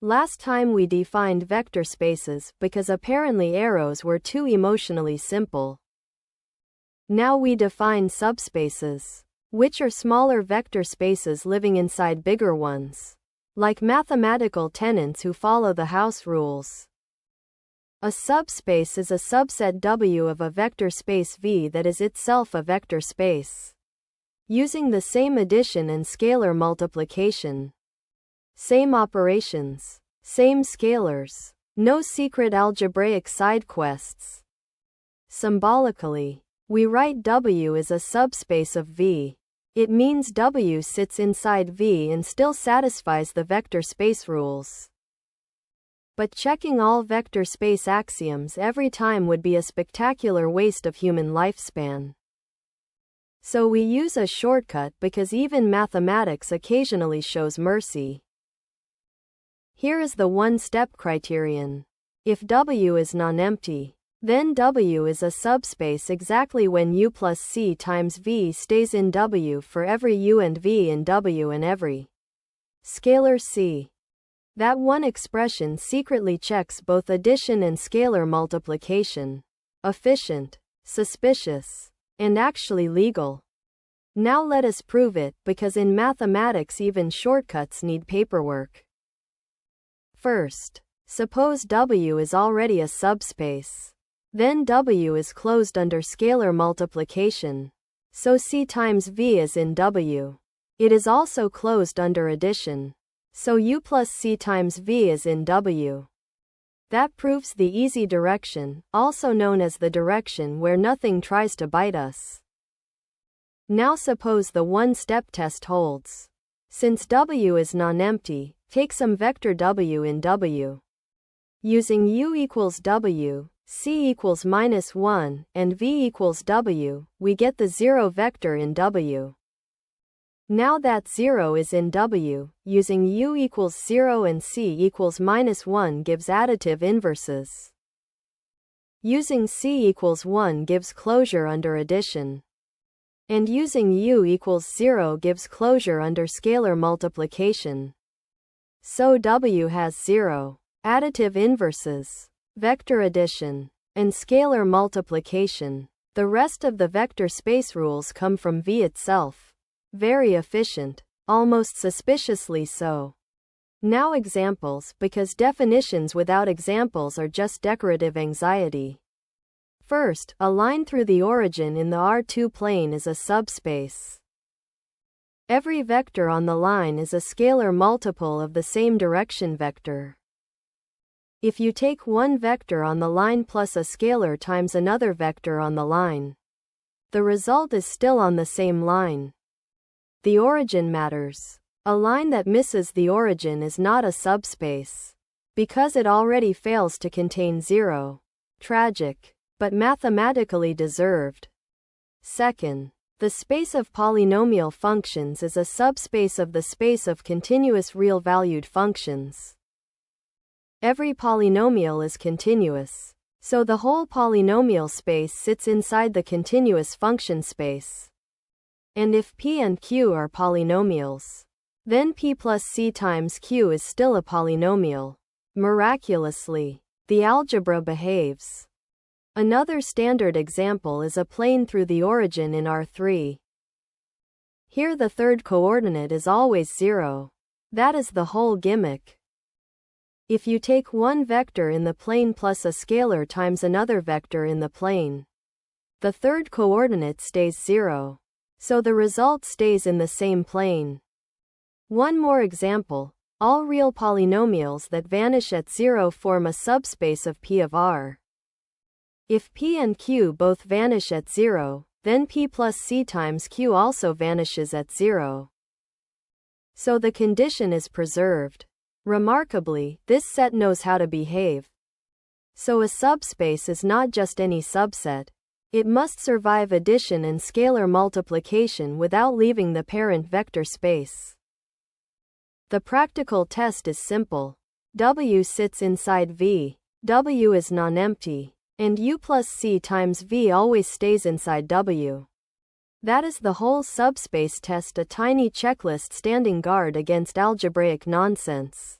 Last time we defined vector spaces because apparently arrows were too emotionally simple. Now we define subspaces, which are smaller vector spaces living inside bigger ones, like mathematical tenants who follow the house rules. A subspace is a subset W of a vector space V that is itself a vector space, using the same addition and scalar multiplication. Same operations, same scalars, no secret algebraic side quests. Symbolically, we write W as a subspace of V. It means W sits inside V and still satisfies the vector space rules. But checking all vector space axioms every time would be a spectacular waste of human lifespan. So we use a shortcut because even mathematics occasionally shows mercy. Here is the one-step criterion. If W is non-empty, then W is a subspace exactly when U plus C times V stays in W for every U and V in W and every scalar C. That one expression secretly checks both addition and scalar multiplication. Efficient, suspicious, and actually legal. Now let us prove it, because in mathematics even shortcuts need paperwork. First, suppose W is already a subspace. Then W is closed under scalar multiplication. So C times V is in W. It is also closed under addition. So U plus C times V is in W. That proves the easy direction, also known as the direction where nothing tries to bite us. Now suppose the one-step test holds. Since W is non-empty, take some vector W in W. Using U equals W, C equals -1, and V equals W, we get the 0 vector in W. Now that 0 is in W, using U equals 0 and C equals -1 gives additive inverses. Using C equals 1 gives closure under addition. And using U equals 0 gives closure under scalar multiplication. So W has 0, additive inverses, vector addition, and scalar multiplication. The rest of the vector space rules come from V itself. Very efficient, almost suspiciously so. Now examples, because definitions without examples are just decorative anxiety. First, a line through the origin in the R2 plane is a subspace. Every vector on the line is a scalar multiple of the same direction vector. If you take one vector on the line plus a scalar times another vector on the line, the result is still on the same line. The origin matters. A line that misses the origin is not a subspace, because it already fails to contain 0. Tragic, but mathematically deserved. Second, the space of polynomial functions is a subspace of the space of continuous real-valued functions. Every polynomial is continuous, so the whole polynomial space sits inside the continuous function space. And if P and Q are polynomials, then P plus C times Q is still a polynomial. Miraculously, the algebra behaves. Another standard example is a plane through the origin in R3. Here the third coordinate is always 0. That is the whole gimmick. If you take one vector in the plane plus a scalar times another vector in the plane, the third coordinate stays 0. So the result stays in the same plane. One more example, all real polynomials that vanish at 0 form a subspace of P of R. If P and Q both vanish at 0, then P plus C times Q also vanishes at 0. So the condition is preserved. Remarkably, this set knows how to behave. So a subspace is not just any subset. It must survive addition and scalar multiplication without leaving the parent vector space. The practical test is simple. W sits inside V. W is non-empty. And U plus C times V always stays inside W. That is the whole subspace test, a tiny checklist standing guard against algebraic nonsense.